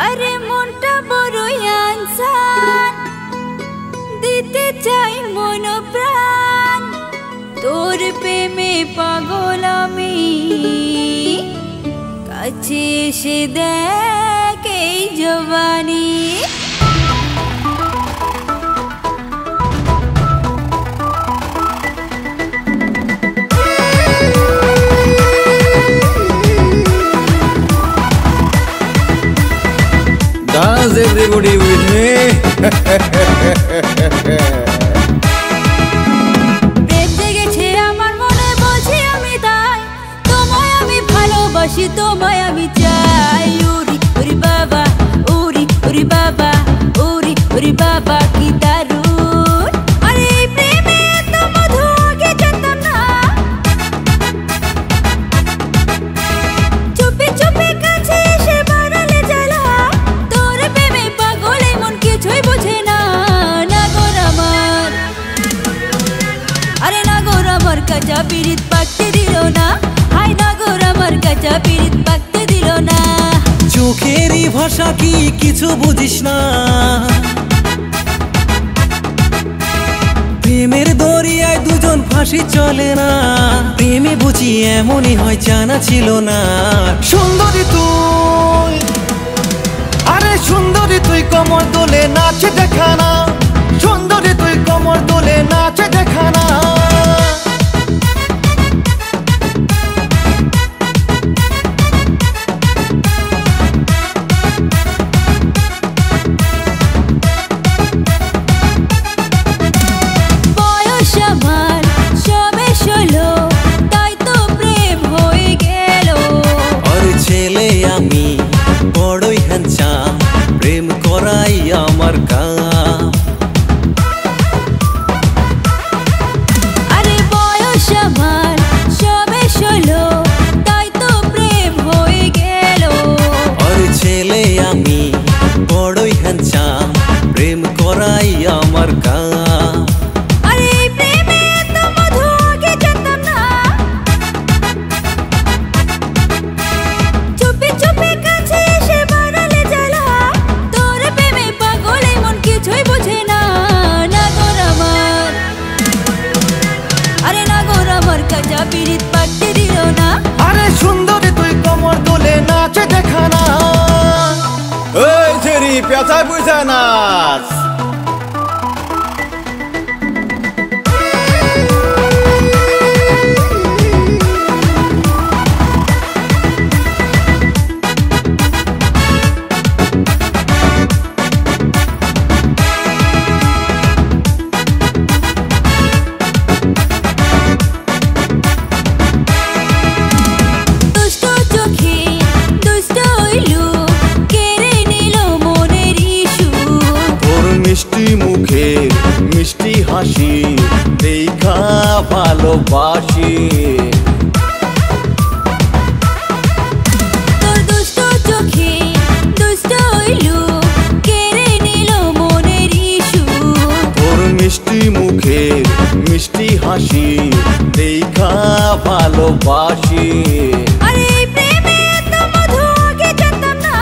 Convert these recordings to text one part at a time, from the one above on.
আরে মনটা বড়ই আনসান, দিতে চাই মন প্রাণ, তোর প্রেমে পাগল আমি। কাছে এসে দেখ এই জবানি। Dance everybody with me. প্রেম জেগেছে আমার মনে, বলছি আমি তাই। তোমায় আমি ভালোবাসি, তোমায় আমি চাই। উরি উরি বাবা, উরি উরি বাবা, উরি উরি বাবা কি দারুণ। আরে এই প্রেমে এত মধু আগে জানতাম না। চুপি চুপি কাছে এসে বাড়ালে জ্বালা, তোর প্রেমে পাগল এমন কিছুই বোঝে না। নাগর আমার, আরে নাগর আমার কাঁচা পিরিত পাকতে দিল না। হাই নাগর আমার কাঁচা পিরিত পাকতে দিল না। চোখেরই ভাষা কি কিছু বুঝিস না? প্রেমের দরিয়ায় দুজন ফাঁসি চলে না। প্রেমে বুঝি এমনই হয়, জানা ছিল না। সুন্দরী তুই, আরে সুন্দরী তুই কোমর দোলে নাচে দেখা না। সুন্দরী তুই কোমর দোলে নাচে দেখা না। বয়স আমার সবে 16, তাই তো প্রেম হয়ে গেল। আর ছেলে আমি বড়ই হ্যান্ডসাম, প্রেম করাই আমার কাম। আরে বয়স আমার সবে 16, তাই তো প্রেম হয়ে গেল। আর ছেলে আমি বড়ই হ্যান্ডসাম, প্রেম করাই আমার কাম। আরে এই প্রেমে এত মধু আগে জানতাম না। চুপি চুপি কাছে এসে বাড়ালে জ্বালা, তোর প্রেমে পাগল এমন কিছুই বোঝে না। নাগর আমার, আরে নাগর আমার কাঁচা পিরিত পাকতে দিল না। আরে সুন্দরী তুই কোমর দোলে নাচে দেখা না। Hey, Jerry, piazza buisa nas. দুষ্ট চোখে দুষ্ট ইলু কেড়ে নিল মনের ইস্যু। তোর মিষ্টি মুখে মিষ্টি হাসি দেখা ভালোবাসি। তোর দুষ্ট চোখে দুষ্ট ইলু কেড়ে নিল মনের ইস্যু। তোর মিষ্টি মুখে মিষ্টি হাসি দেখা ভালোবাসি। আরে এই প্রেমে এত মধু আগে জানতাম না।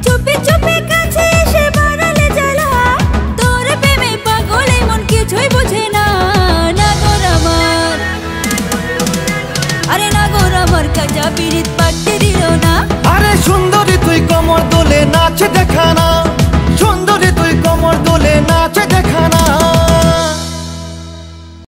চুপি চুপি কাছে এসে বাড়ালে জ্বালা, তোর প্রেমে পাগল এমন কিছুই বোঝে না। নাগর আমার, আরে নাগর আমার কাঁচা পিরিত পাকতে দিল না। আরে সুন্দরী তুই কোমর দোলে নাচে দেখা না।